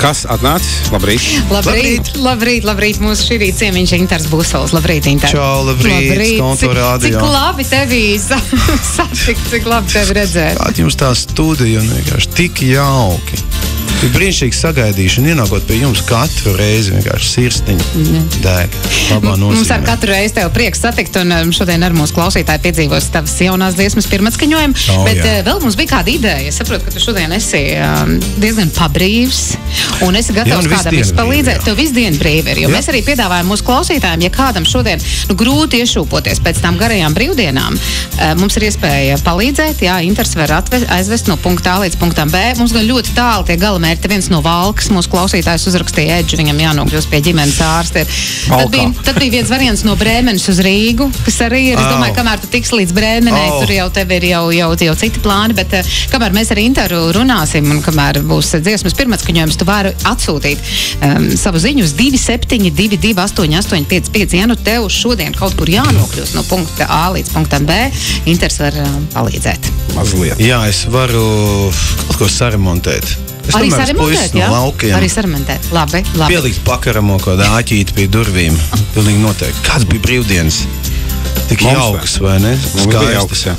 Kas atnācis? Labrīt. Mūsu šī rīt ciemiņš Inters Busols. Labrīt, Inter. Čau, labrīt. Cik labi tevi satikt, cik labi tevi redzēt. Kāda jums tā studija, vienkārši tik jauki. Ir brīnišķīgi sagaidīšana, ienākot pie jums katru reizi, vienkārši sirsniņa dēg. Mums ar katru reizi tev prieks satikt, un šodien ar mūsu klausītāji piedzīvos tavas jaunās dziesmas pirmatskaņojumu, bet vēl mums bija kāda ideja. Es saprotu, ka tu šodien esi diezgan pabrīvs, un esi gatavs kādam izpalīdzēt. Tev visu dienu brīvi ir, jo mēs arī piedāvājam mūsu klausītājiem, ja kādam šodien grūti iešūpoties pēc tām garajām brīvdienām, mums ir iespēja palīdzēt, Inters var aizvest no punkta A līdz punktam B. Mums gan ļoti tālu tie galamērķi. Te viens no Valkas mūsu klausītājs uzrakstīja Edžu, viņam jānokļūst pie ģimenes ārsta. Tad bija viens variants no Brēmenes uz Rīgu, kas arī ir. Es domāju, kamēr tu tiks līdz Brēmenei, tur jau tev ir jau citi plāni, bet kamēr mēs ar Interu runāsim un kamēr būs dziesmas pirmatskaņojums, tu vari atsūtīt savu ziņu uz 272 888 55. Ja nu tev šodien kaut kur jānokļūst no punkta A līdz punktam B, Inters var palīdzēt. Mazliet. Jā, es varu kaut ko saremontēt. Arī saremontēt, no laukiem. Arī saremontēt. Labi. Pielikt pakaramo kaut kādā āķīti pie durvīm. Pilnīgi noteikti. Kāds bija brīvdienas? Tik jauks, vai ne? Mums bija jauks, jā.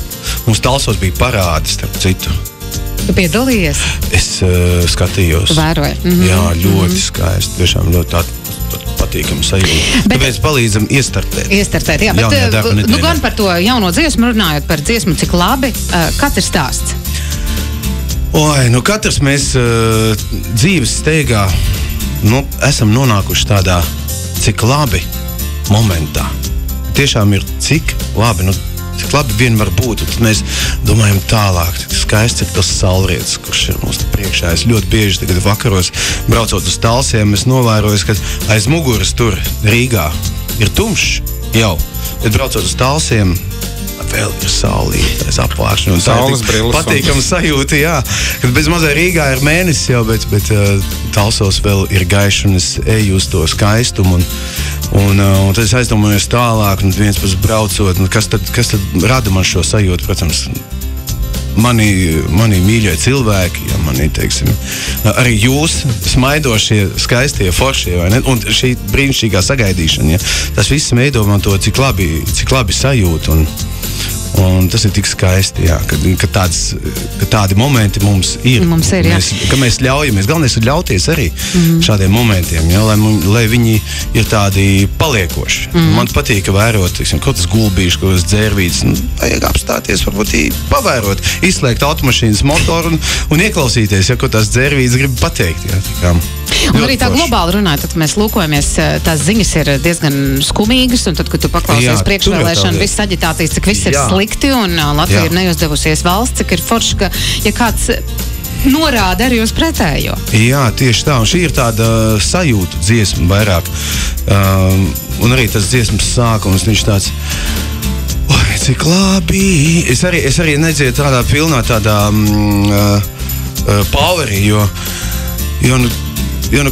Mums Talsos bija parādi, starp citu. Tu piedalījies? Es skatījos. Tu vēroji? Jā, ļoti skaisti. Tiešām ļoti tāda patīkama sajūta. Tāpēc palīdzam iestartēt. Jā, bet gan par to jauno dziesmu runājot, par dziesmu cik labi. Kāds ir stāsts? Katrs mēs dzīves steigā esam nonākuši tādā cik labi momentā. Tiešām ir cik labi vien var būt. Tad mēs domājam tālāk, cik skaisti ir tas saulrietis, kurš ir mums priekšā. Es ļoti bieži tagad vakaros braucot uz Talsiem, es novēroju, ka aiz muguras tur Rīgā ir tumšs jau, bet braucot uz Talsiem vēl ir saulītais apvāršana. Saules brilles. Patīkama sajūta, jā. Kad bez mazai Rīgā ir mēnesis jau, bet Talsos vēl ir gaišs, un es eju uz to skaistumu, un tad es aizdomājos tālāk, un viens pēc braucot, kas tad rada man šo sajūtu, protams, mani mīļie cilvēki, ja mani, teiksim, arī jūs, smaidošie, skaistie, foršie, vai ne? Un šī brīnišķīgā sagaidīšana, ja? Tas viss veido man to, cik labi sajūta, un tas ir tik skaisti, jā, ka tādi momenti mums ir. Ka mēs ļaujamies. Galvenais ir ļauties arī šādiem momentiem, ja, lai viņi ir tādi paliekoši. Man patīk vērot, teiksim, kaut kas gulbīši, kaut kas dzērvīts. Vajag apstāties, varbūt pavērot, izslēgt automašīnas motoru un ieklausīties, ja kaut tās dzērvītas grib pateikt. Jā, un arī tā globāli runājot, tad, kad mēs lūkojamies, tās ziņas ir diezgan skumīgas, un tad, kad tu paklausies priekšvēlēšana, viss aģitācijas, cik viss ir slikti, un Latvija ir neuzdevusies valsts, cik ir forši, ka, ja kāds norāda arī uz pretējo. Jā, tieši tā, un šī ir tāda sajūta dziesma vairāk, un arī tas dziesmas sākums, viņš tāds, cik labi, es arī nedziedu tādā pilnā tādā powerī, jo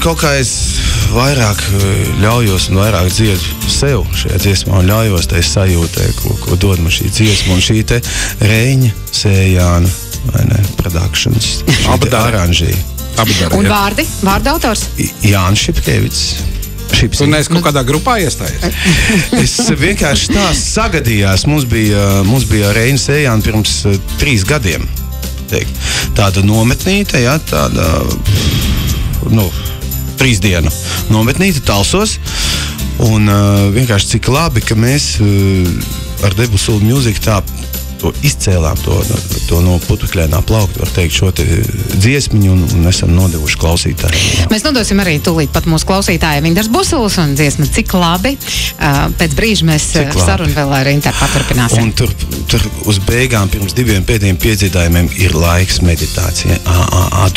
kaut kā es vairāk ļaujos un vairāk dziedu sev šajā dziesmā un ļaujos tai sajūtai, ko dod man šī dziesma un šī te Reiņa Sējāna, vai ne, Productions, šī te aranžija. Un vārda autors? Jānis Šipkevics. Tu neesi kaut kādā grupā iestājies? Es vienkārši tā sagadījās. Mums bija Reiņa Sējāna pirms 3 gadiem. Tāda nometnīte, jā, tāda 3 dienu nometnīte Talsos, un vienkārši cik labi, ka mēs ar Debusulu Music tā to izcēlām, to no putekļainā plaukta, var teikt, šo te dziesmiņu un esam nodevuši klausītājiem. Mēs nodosim arī tūlīt pat mūsu klausītājiem Inters Busuls un dziesma Cik labi. Pēc brīža mēs sarunu vēl ar Interu paturpināsim. Un tur uz beigām pirms 2 pēdējiem piedziedājumiem ir laiks meditācijai.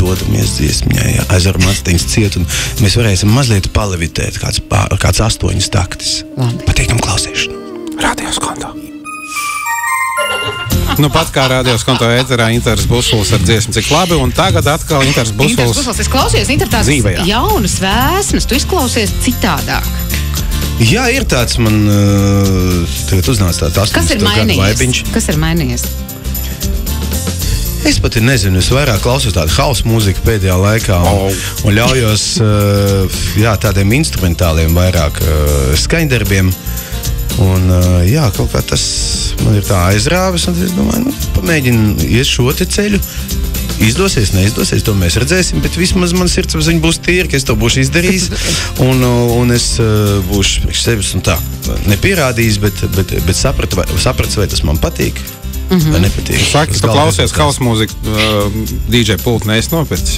Dodamies dziesmiņai, aizvaram astiņas ciet, un mēs varēsim mazliet palevitēt kāds 8 taktis. Patīkam klausīšanu. Radios konto. Pat kā Radios konto ēterā Inters Busuls ar dziesmu Cik labi, un tagad atkal Inters Busuls. Es klausies, Inter, tās jaunas vēsmas, tu izklausies citādāk. Jā, ir tāds man tagad uznāca tāds 18 gadu vaibiņš. Kas ir mainījies? Es pat nezinu, es vairāk klausos tādu house mūziku pēdējā laikā un ļaujos tādiem instrumentāliem vairāk skaņdarbiem. Un kaut kā tas man ir tā aizrāvis, un es domāju, pamēģinu iet šo te ceļu. Izdosies, neizdosies, to mēs redzēsim, bet vismaz man sirdsapziņa būs tīra, ka es to būšu izdarījis, un es būšu priekš sevis un tā nepierādījis, bet sapratu, vai tas man patīk, vai nepatīk. Saki, tu klausies house mūziku, DJ pultu neesi nopircis?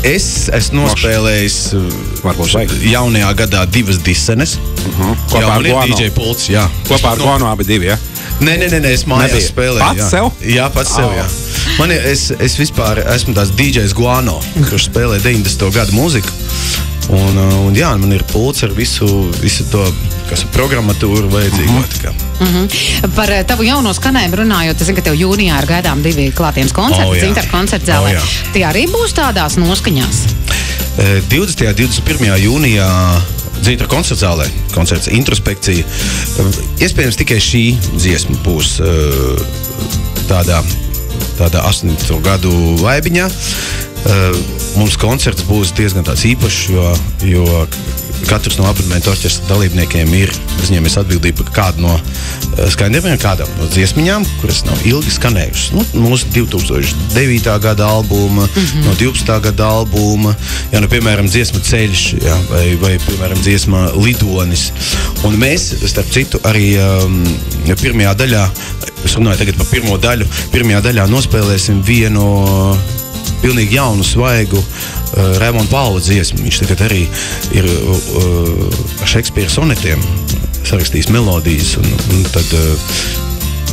Es esmu nospēlējis jaunajā gadā 2 disenes. Kopā ar Guano. DJ pults, jā. Kopā ar Guano abi 2, ja? Nē, es mājās spēlēju. Pats sev? Jā, pats sev, jā. Es vispār esmu tās DJs Guano, kurš spēlē 90. gadu mūziku. Un man ir pults ar visu to, kas ir programmatūra vajadzīgo. Par tavu jauno skanējumu runājot, es zinu, ka tev jūnijā ir gaidām 2 klātienes koncerti, Dzintara koncertzālē. Tie arī būs tādās noskaņās? 20. 21. jūnijā Dzintara koncertzālē, koncerts Introspekcija. Iespējams, tikai šī dziesma būs tādā 80. gadu vaibiņā. Mums koncerts būs diezgan tāds īpašs, jo katrs no abonementu orķestra dalībniekiem ir uzņēmies atbildību par kādu no skaņdarbiem, kādam no dziesmiņām, kuras nav ilgi skanējušas. Mūsu 2009. gada albuma, no 12. gada albuma, piemēram, dziesma Ceļš, vai piemēram, dziesma Lidonis. Un mēs, starp citu, arī pirmajā daļā, es runāju tagad par pirmo daļu, pirmajā daļā nospēlēsim vienu pilnīgi jaunu, svaigu Raimonda Paula dziesmu. Viņš tagad arī ir Šekspīra sonetiem sarakstījis melodijas, un tad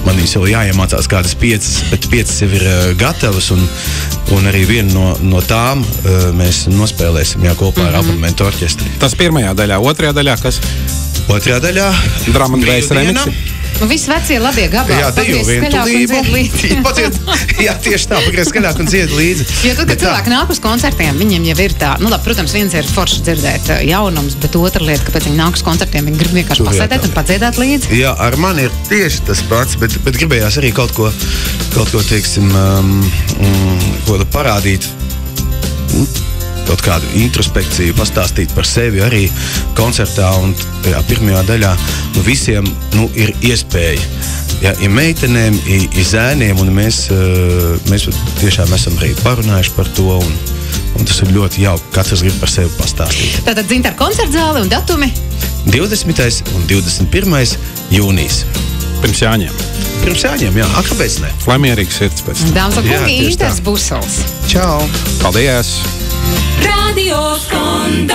man viņas jau jāiemācās kādas 5, bet 5 jau ir gatavas, un arī vienu no tām mēs nospēlēsim kopā ar abonementu orķestri. Tas pirmajā daļā, otrajā daļā kas? Otrajā daļā Drum and bass remixi. Visi vecie labie gabali. Jā, te jau vientulību. Jā, tieši tā, pagriez skaļāk un dzied līdzi. Jo tad, kad cilvēki nāk uz koncertiem, viņiem jau ir tā, protams, viens ir forši dzirdēt jaunums, bet otra lieta, kāpēc viņi nāk uz koncertiem, viņi grib vienkārši pasēdēt un padziedāt līdzi. Jā, ar mani ir tieši tas pats, bet gribējās arī kaut ko teiksim, ko parādīt. Kaut kādu introspekciju, pastāstīt par sevi arī koncertā, un pirmajā daļā visiem ir iespēja. I meitenēm, i zēniem, un mēs tiešām esam arī parunājuši par to, un tas ir ļoti jauki. Katrs grib par sevi pastāstīt. Tātad Dzintara koncertzāle un datumi? 20. un 21. jūnijas. Pirms Jāņiem. Pirms Jāņiem, jā. Kāpēc ne? Lai mierīgs sirds pēc. Dāmas un kungi, Inters Busels. Čau. Paldies. Radio Skonda.